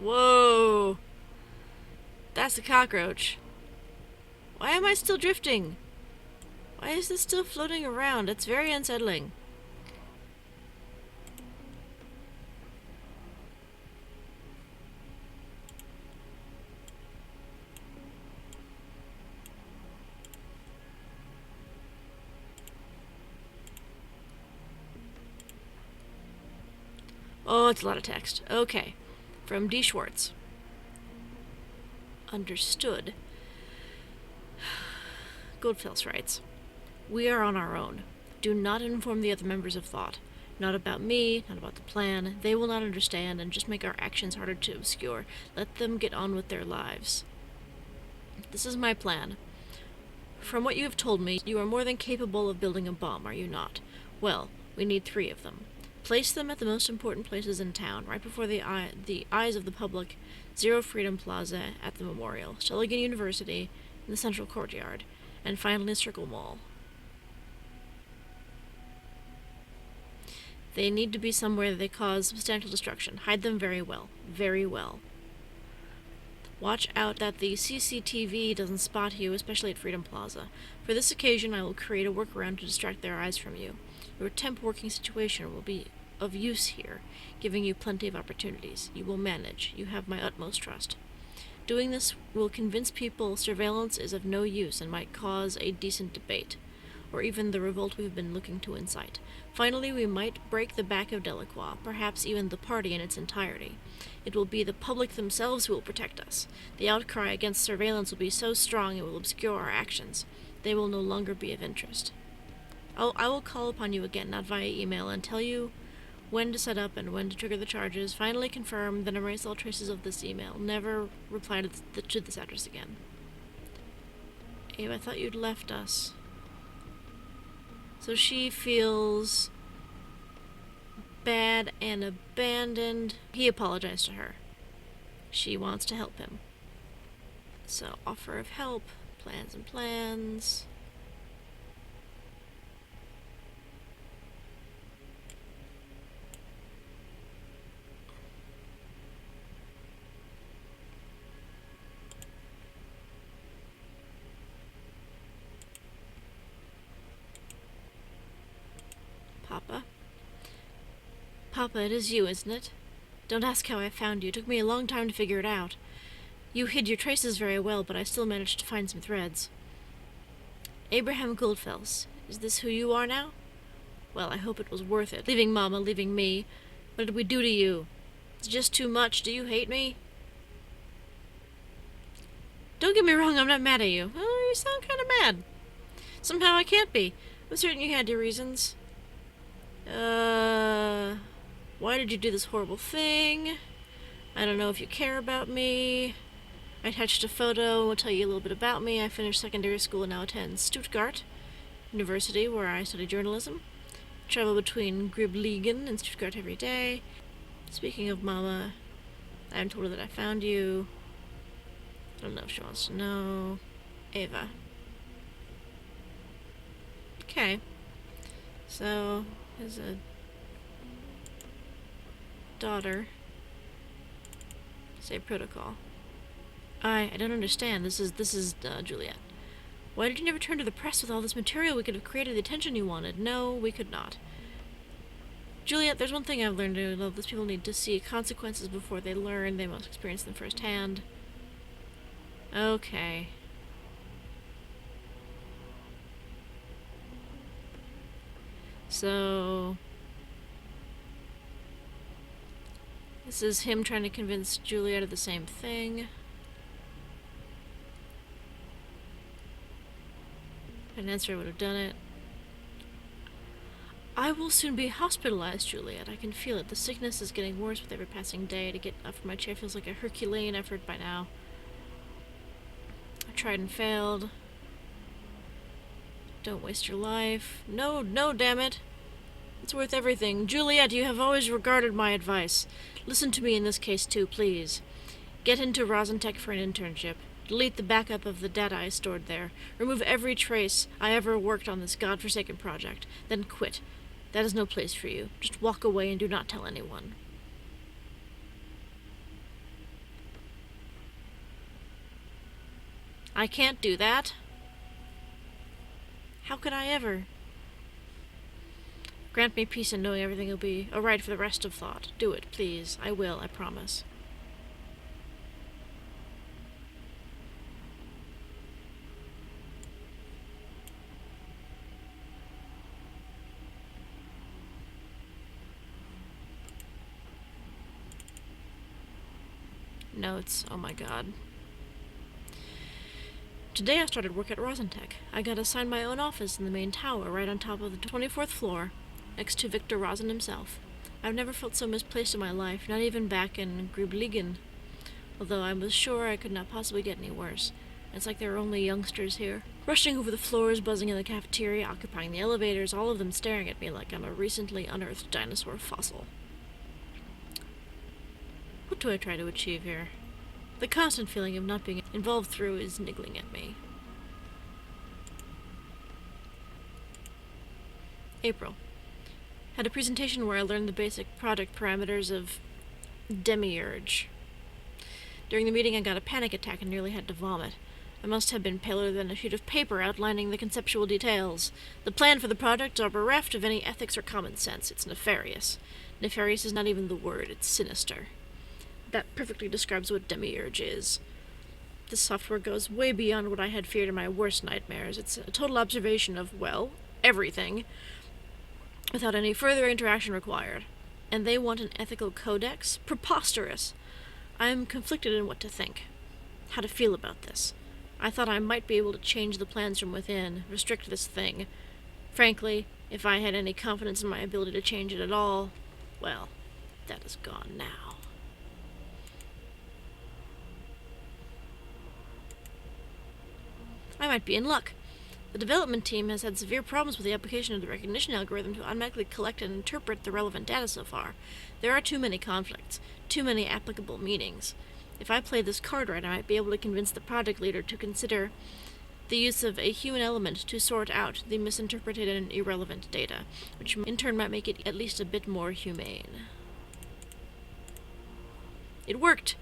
Whoa! That's a cockroach. Why am I still drifting? Why is this still floating around? It's very unsettling. Oh, it's a lot of text. Okay. From D. Schwartz. Understood. Goldfels writes, "We are on our own. Do not inform the other members of Thought. Not about me, not about the plan. They will not understand and just make our actions harder to obscure. Let them get on with their lives. This is my plan. From what you have told me, you are more than capable of building a bomb, are you not? Well, we need 3 of them. Place them at the most important places in town, right before the eyes of the public. 0 Freedom Plaza at the Memorial, Shulligan University in the Central Courtyard, and finally Circle Mall. They need to be somewhere that they cause substantial destruction. Hide them very well. Very well. Watch out that the CCTV doesn't spot you, especially at Freedom Plaza. For this occasion, I will create a workaround to distract their eyes from you. Your temp working situation will be of use here, giving you plenty of opportunities. You will manage. You have my utmost trust. Doing this will convince people surveillance is of no use and might cause a decent debate, or even the revolt we've been looking to incite. Finally, we might break the back of Delacroix, perhaps even the party in its entirety. It will be the public themselves who will protect us. The outcry against surveillance will be so strong it will obscure our actions. They will no longer be of interest. I will call upon you again, not via email, and tell you when to set up and when to trigger the charges. Finally confirm, then erase all traces of this email. Never reply to this address again." Abe, I thought you'd left us. So she feels bad and abandoned. He apologized to her. She wants to help him. So, offer of help, plans and plans. Papa? Papa, it is you, isn't it? Don't ask how I found you. It took me a long time to figure it out. You hid your traces very well, but I still managed to find some threads. Abraham Goldfels, is this who you are now? Well, I hope it was worth it. Leaving Mama, leaving me. What did we do to you? It's just too much. Do you hate me? Don't get me wrong, I'm not mad at you. Oh, you sound kind of mad. Somehow I can't be. I'm certain you had your reasons. Why did you do this horrible thing? I don't know if you care about me. I attached a photo and will tell you a little bit about me. I finished secondary school and now attend Stuttgart University, where I study journalism. Travel between Grüblingen and Stuttgart every day. Speaking of Mama, I am told her that I found you. I don't know if she wants to know. Ava. Okay. So, there's a daughter. Say protocol. I don't understand. This is Juliet. Why did you never turn to the press with all this material? We could have created the attention you wanted. No, we could not. Juliet, there's one thing I've learned to love. These people need to see consequences before they learn. They must experience them firsthand. Okay. So, this is him trying to convince Juliet of the same thing. An answer would have done it. I will soon be hospitalized, Juliet. I can feel it. The sickness is getting worse with every passing day. To get up from my chair feels like a Herculean effort by now. I tried and failed. Don't waste your life. No, damn it. It's worth everything. Juliet, you have always regarded my advice. Listen to me in this case, too, please. Get into Rosentech for an internship. Delete the backup of the data I stored there. Remove every trace I ever worked on this godforsaken project. Then quit. That is no place for you. Just walk away and do not tell anyone. I can't do that. How could I ever? Grant me peace in knowing everything will be alright for the rest of thought. Do it, please. I will, I promise. Notes. Oh my god. Today I started work at Rosentech. I got assigned my own office in the main tower, right on top of the 24th floor, next to Victor Rosen himself. I've never felt so misplaced in my life, not even back in Grübligen, although I was sure I could not possibly get any worse. It's like there are only youngsters here. Rushing over the floors, buzzing in the cafeteria, occupying the elevators, all of them staring at me like I'm a recently unearthed dinosaur fossil. What do I try to achieve here? The constant feeling of not being involved through is niggling at me. April. Had a presentation where I learned the basic product parameters of demiurge. During the meeting I got a panic attack and nearly had to vomit. I must have been paler than a sheet of paper outlining the conceptual details. The plan for the product are bereft of any ethics or common sense. It's nefarious. Nefarious is not even the word, it's sinister. That perfectly describes what demiurge is. This software goes way beyond what I had feared in my worst nightmares. It's a total observation of, well, everything, without any further interaction required. And they want an ethical codex? Preposterous! I'm conflicted in what to think, how to feel about this. I thought I might be able to change the plans from within, restrict this thing. Frankly, if I had any confidence in my ability to change it at all, well, that is gone now. I might be in luck. The development team has had severe problems with the application of the recognition algorithm to automatically collect and interpret the relevant data so far. There are too many conflicts, too many applicable meanings. If I play this card right, I might be able to convince the project leader to consider the use of a human element to sort out the misinterpreted and irrelevant data, which in turn might make it at least a bit more humane. It worked!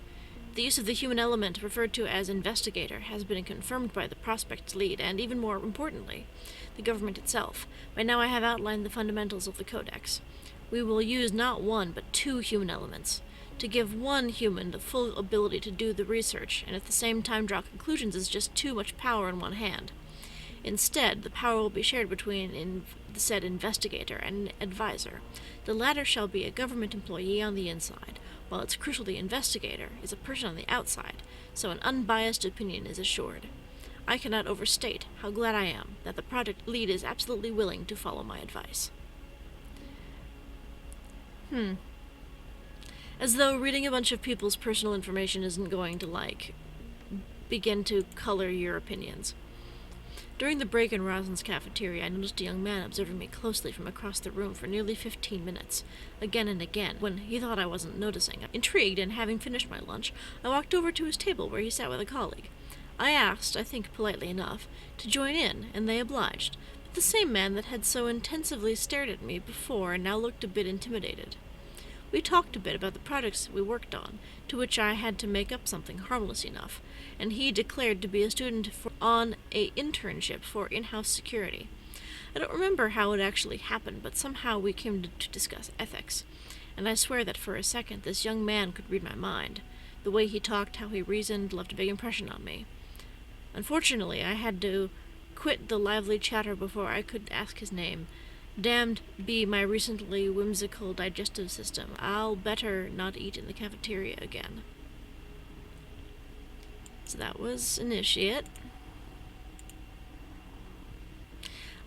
The use of the human element, referred to as investigator, has been confirmed by the prospect's lead, and even more importantly, the government itself. By now I have outlined the fundamentals of the codex. We will use not one, but 2 human elements. To give one human the full ability to do the research, and at the same time draw conclusions, is just too much power in one hand. Instead, the power will be shared between the said investigator and an advisor. The latter shall be a government employee on the inside, while it's crucial the investigator is a person on the outside, so an unbiased opinion is assured. I cannot overstate how glad I am that the project lead is absolutely willing to follow my advice. As though reading a bunch of people's personal information isn't going to, begin to color your opinions. During the break in Rosen's cafeteria, I noticed a young man observing me closely from across the room for nearly 15 minutes, again and again, when he thought I wasn't noticing. Intrigued, and having finished my lunch, I walked over to his table where he sat with a colleague. I asked, I think politely enough, to join in, and they obliged, but the same man that had so intensively stared at me before now looked a bit intimidated. We talked a bit about the projects we worked on, to which I had to make up something harmless enough, and he declared to be a student on a internship for in-house security. I don't remember how it actually happened, but somehow we came to discuss ethics, and I swear that for a second this young man could read my mind. The way he talked, how he reasoned, left a big impression on me. Unfortunately, I had to quit the lively chatter before I could ask his name. Damned be my recently whimsical digestive system. I'll better not eat in the cafeteria again. So that was Initiate.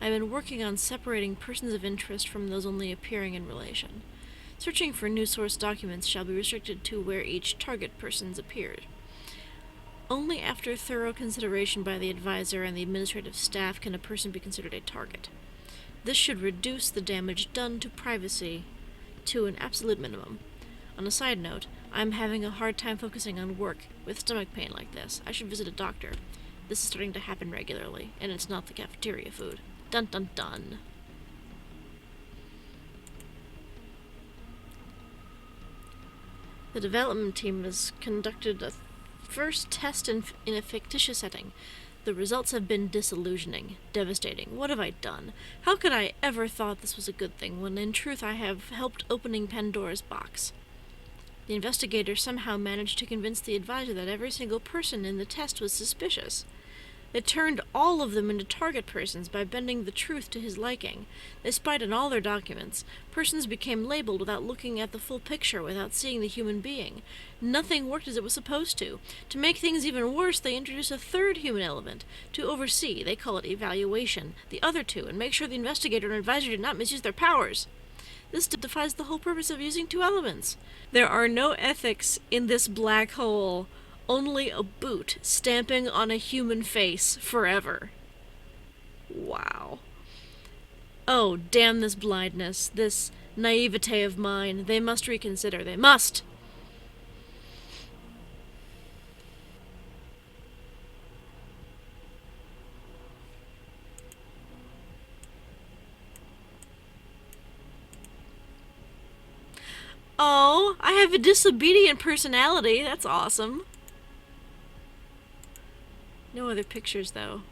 I've been working on separating persons of interest from those only appearing in relation. Searching for new source documents shall be restricted to where each target person's appeared. Only after thorough consideration by the advisor and the administrative staff can a person be considered a target. This should reduce the damage done to privacy to an absolute minimum. On a side note, I'm having a hard time focusing on work with stomach pain like this. I should visit a doctor. This is starting to happen regularly, and it's not the cafeteria food. Dun dun dun. The development team has conducted a First test in a fictitious setting. The results have been disillusioning, devastating. What have I done? How could I ever thought this was a good thing, when in truth I have helped opening Pandora's box? The investigator somehow managed to convince the advisor that every single person in the test was suspicious. They turned all of them into target persons by bending the truth to his liking. They spied on all their documents. Persons became labeled without looking at the full picture, without seeing the human being. Nothing worked as it was supposed to. To make things even worse, they introduced a third human element. To oversee, they call it evaluation, the other two, and make sure the investigator and advisor did not misuse their powers. This defies the whole purpose of using two elements. There are no ethics in this black hole. Only a boot stamping on a human face forever. Wow. Oh, damn this blindness, this naivete of mine. They must reconsider. They must! Oh, I have a disobedient personality. That's awesome. No other pictures, though.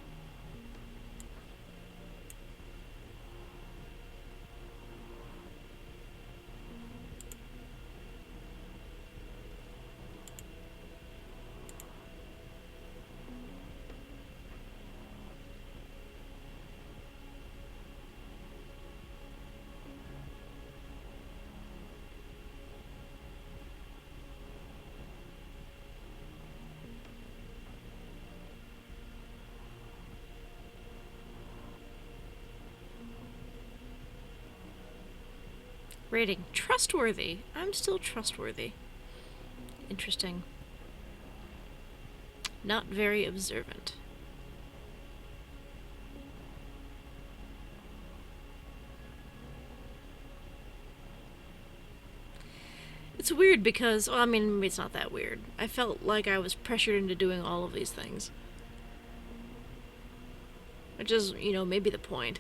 Rating. Trustworthy. I'm still trustworthy. Interesting. Not very observant. It's weird because, well, I mean, maybe it's not that weird. I felt like I was pressured into doing all of these things. Which is, maybe the point.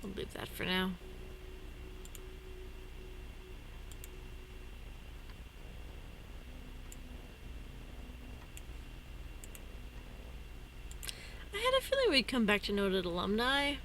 I'll leave that for now. I had a feeling we'd come back to noted alumni.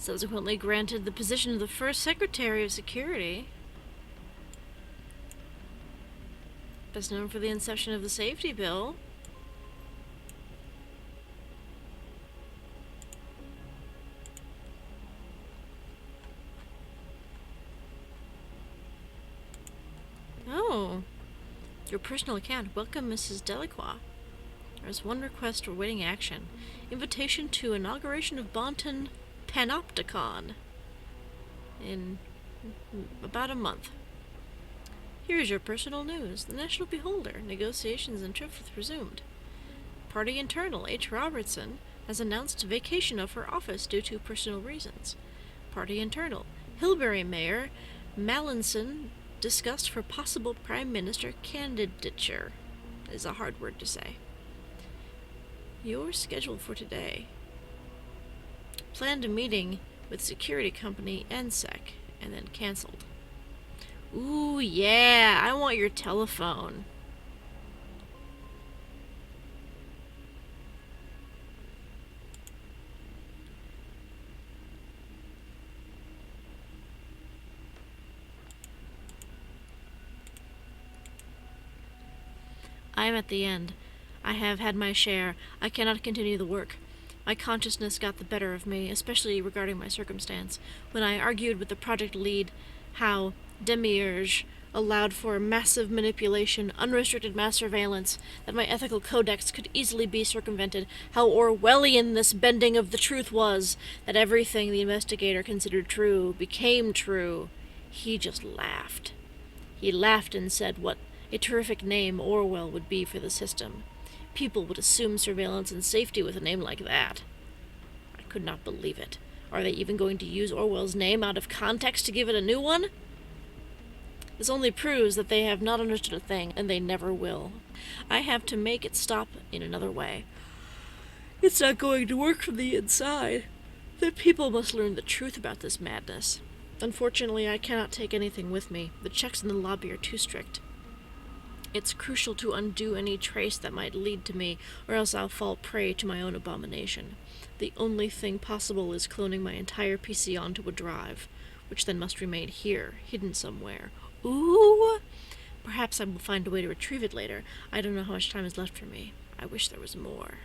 Subsequently granted the position of the first Secretary of Security. Best known for the inception of the safety bill. Oh. Your personal account. Welcome, Mrs. Delacroix. There is one request awaiting action. Invitation to inauguration of Bonton Panopticon in about a month. Here is your personal news. The National Beholder. Negotiations in Triffith resumed. Party internal. H. Robertson has announced vacation of her office due to personal reasons. Party internal. Hilbury Mayor Mallinson discussed for possible Prime Minister candidature. Is a hard word to say. Your schedule for today. Planned a meeting with security company NSEC, and then canceled. Ooh, yeah, I want your telephone. I am at the end. I have had my share. I cannot continue the work. My consciousness got the better of me, especially regarding my circumstance, when I argued with the project lead how Demiurge allowed for massive manipulation, unrestricted mass surveillance, that my ethical codex could easily be circumvented, how Orwellian this bending of the truth was, that everything the investigator considered true became true. He just laughed. He laughed and said what a terrific name Orwell would be for the system. People would assume surveillance and safety with a name like that. I could not believe it. Are they even going to use Orwell's name out of context to give it a new one? This only proves that they have not understood a thing, and they never will. I have to make it stop in another way. It's not going to work from the inside. The people must learn the truth about this madness. Unfortunately, I cannot take anything with me. The checks in the lobby are too strict. It's crucial to undo any trace that might lead to me, or else I'll fall prey to my own abomination. The only thing possible is cloning my entire PC onto a drive, which then must remain here, hidden somewhere. Ooh! Perhaps I will find a way to retrieve it later. I don't know how much time is left for me. I wish there was more.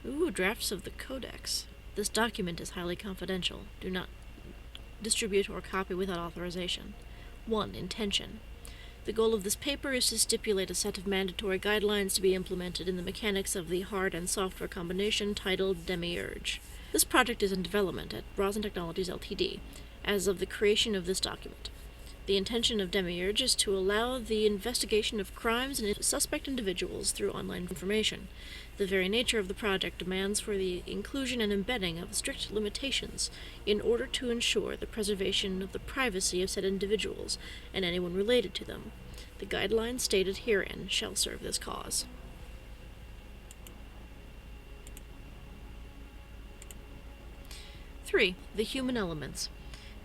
Ooh, drafts of the Codex. This document is highly confidential. Do not distribute or copy without authorization. 1. Intention. The goal of this paper is to stipulate a set of mandatory guidelines to be implemented in the mechanics of the hard and software combination titled Demiurge. This project is in development at Rosen Technologies Ltd. As of the creation of this document. The intention of Demiurge is to allow the investigation of crimes and suspect individuals through online information. The very nature of the project demands for the inclusion and embedding of strict limitations in order to ensure the preservation of the privacy of said individuals and anyone related to them. The guidelines stated herein shall serve this cause. Three, the human elements.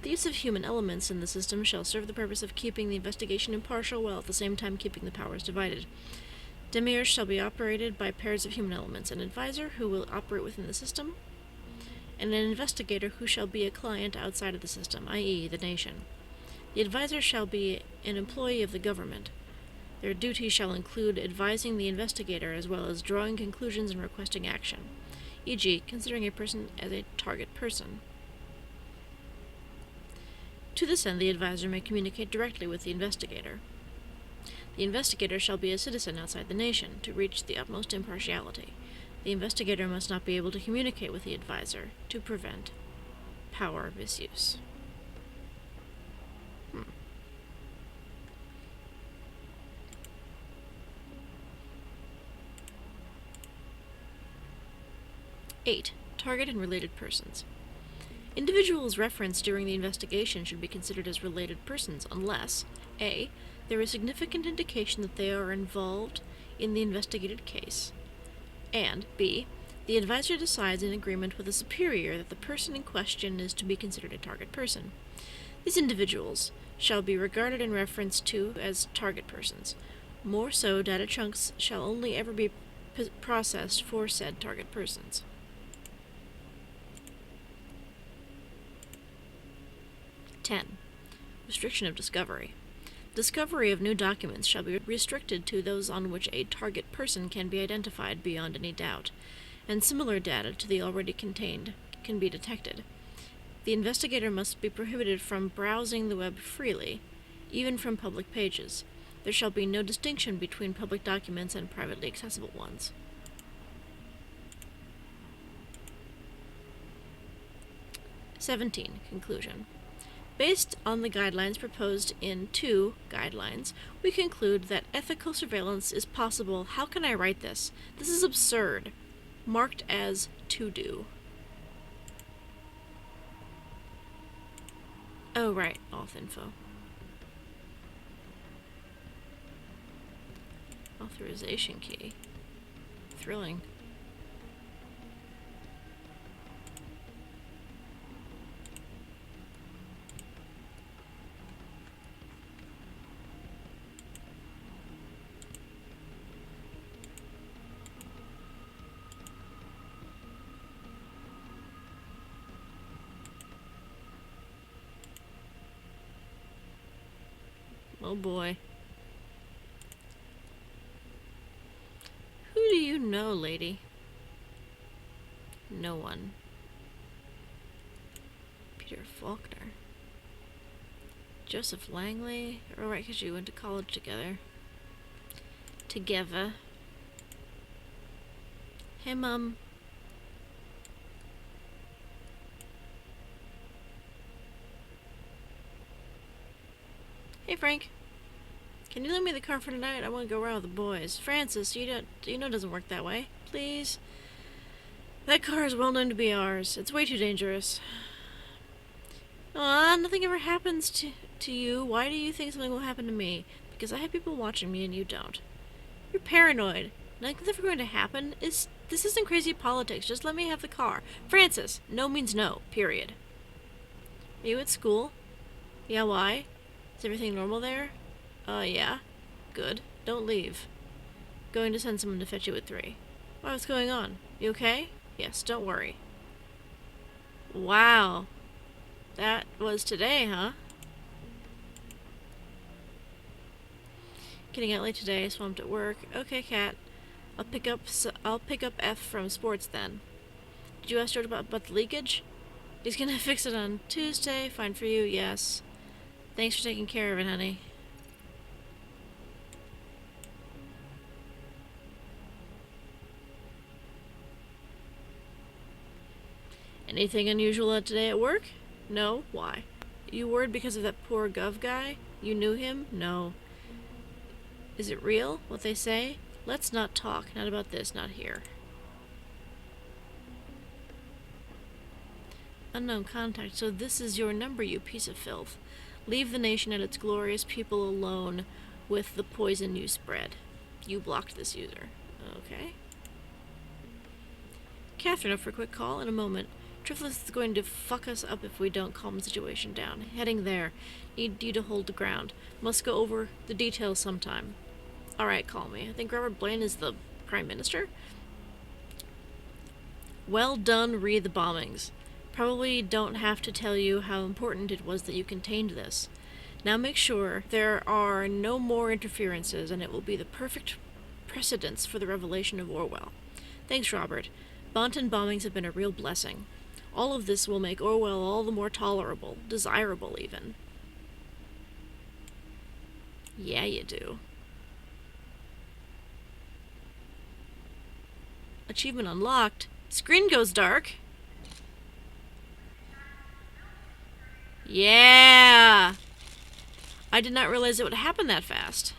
The use of human elements in the system shall serve the purpose of keeping the investigation impartial while at the same time keeping the powers divided. Demiurge shall be operated by pairs of human elements, an advisor who will operate within the system, and an investigator who shall be a client outside of the system, i.e., the nation. The advisor shall be an employee of the government. Their duties shall include advising the investigator as well as drawing conclusions and requesting action, e.g., considering a person as a target person. To this end, the advisor may communicate directly with the investigator. The investigator shall be a citizen outside the nation to reach the utmost impartiality. The investigator must not be able to communicate with the advisor to prevent power misuse. 8. Target and related persons. Individuals referenced during the investigation should be considered as related persons unless a. There is significant indication that they are involved in the investigated case, and b. The advisor decides in agreement with a superior that the person in question is to be considered a target person. These individuals shall be regarded in reference to as target persons. More so, data chunks shall only ever be processed for said target persons. Restriction of discovery. Discovery of new documents shall be restricted to those on which a target person can be identified beyond any doubt, and similar data to the already contained can be detected. The investigator must be prohibited from browsing the web freely, even from public pages. There shall be no distinction between public documents and privately accessible ones. Conclusion. Based on the guidelines proposed in 2 guidelines, we conclude that ethical surveillance is possible. How can I write this? This is absurd. Marked as to do. Oh, right. Auth info. Authorization key. Thrilling. Oh boy. Who do you know, lady? No one. Peter Faulkner. Joseph Langley. Oh, right, because you went to college together. Together. Hey, Mom. Hey, Frank. Can you lend me the car for tonight? I want to go around with the boys. Francis, you know it doesn't work that way. Please? That car is well known to be ours. It's way too dangerous. Aw, nothing ever happens to you. Why do you think something will happen to me? Because I have people watching me and you don't. You're paranoid. Nothing's ever going to happen. This isn't crazy politics. Just let me have the car. Francis, no means no. Period. Are you at school? Yeah, why? Is everything normal there? Yeah. Good. Don't leave. Going to send someone to fetch you at 3. Why, what's going on? You okay? Yes, don't worry. Wow. That was today, huh? Getting out late today, swamped at work. Okay, Kat. I'll pick up F from sports then. Did you ask George about the leakage? He's gonna fix it on Tuesday. Fine for you, yes. Thanks for taking care of it, honey. Anything unusual today at work? No? Why? You worried because of that poor Gov guy? You knew him? No. Is it real, what they say? Let's not talk. Not about this, not here. Unknown contact. So this is your number, you piece of filth. Leave the nation and its glorious people alone with the poison you spread. You blocked this user. Okay. Catherine, up for a quick call in a moment. Triflis is going to fuck us up if we don't calm the situation down. Heading there. Need you to hold the ground. Must go over the details sometime. Alright, call me. I think Robert Blaine is the Prime Minister? Well done, read the bombings. Probably don't have to tell you how important it was that you contained this. Now make sure there are no more interferences, and it will be the perfect precedence for the revelation of Orwell. Thanks, Robert. Bonton bombings have been a real blessing. All of this will make Orwell all the more tolerable, desirable even. Yeah, you do. Achievement unlocked. Screen goes dark. Yeah! I did not realize it would happen that fast.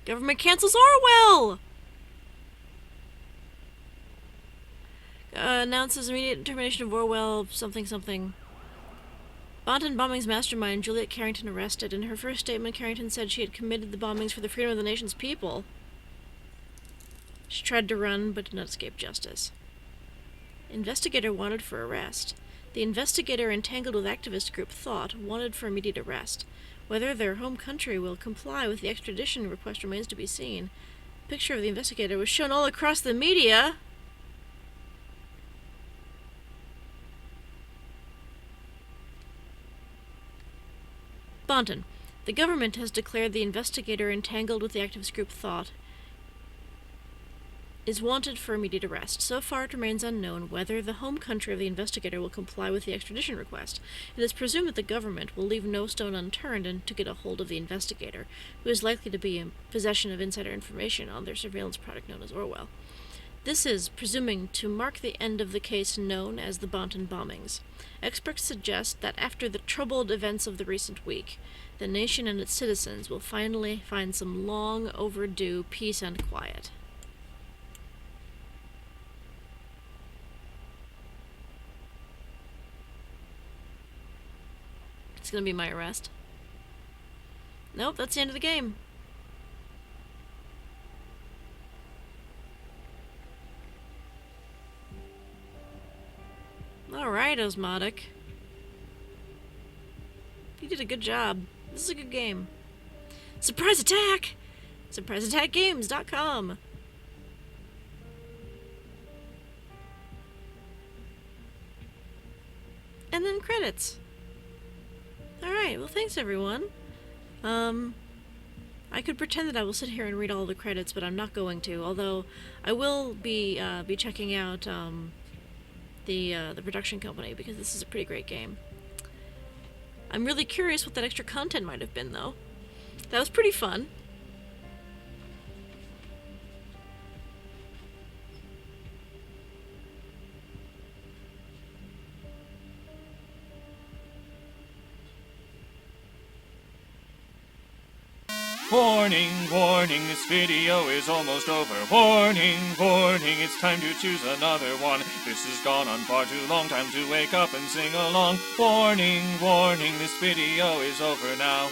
Government cancels Orwell! Announces immediate termination of Orwell, something something. Bonton bombings mastermind Juliet Carrington arrested. In her first statement, Carrington said she had committed the bombings for the freedom of the nation's people. She tried to run, but did not escape justice. Investigator wanted for arrest. The investigator entangled with activist group Thought wanted for immediate arrest. Whether their home country will comply with the extradition request remains to be seen. A picture of the investigator was shown all across the media. Bonton. The government has declared the investigator entangled with the activist group Thought is wanted for immediate arrest. So far, it remains unknown whether the home country of the investigator will comply with the extradition request. It is presumed that the government will leave no stone unturned and to get a hold of the investigator, who is likely to be in possession of insider information on their surveillance product known as Orwell. This is presuming to mark the end of the case known as the Bonton bombings. Experts suggest that after the troubled events of the recent week, the nation and its citizens will finally find some long overdue peace and quiet. It's gonna be my arrest. Nope, that's the end of the game. Alright, Osmotic. You did a good job. This is a good game. Surprise attack! SurpriseAttackGames.com. And then credits. Alright, well thanks everyone. I could pretend that I will sit here and read all the credits, but I'm not going to, although I will be checking out the production company, because this is a pretty great game. I'm really curious what that extra content might have been, though. That was pretty fun. Warning, warning, this video is almost over. Warning, warning, it's time to choose another one. This has gone on far too long, time to wake up and sing along. Warning, warning, this video is over now.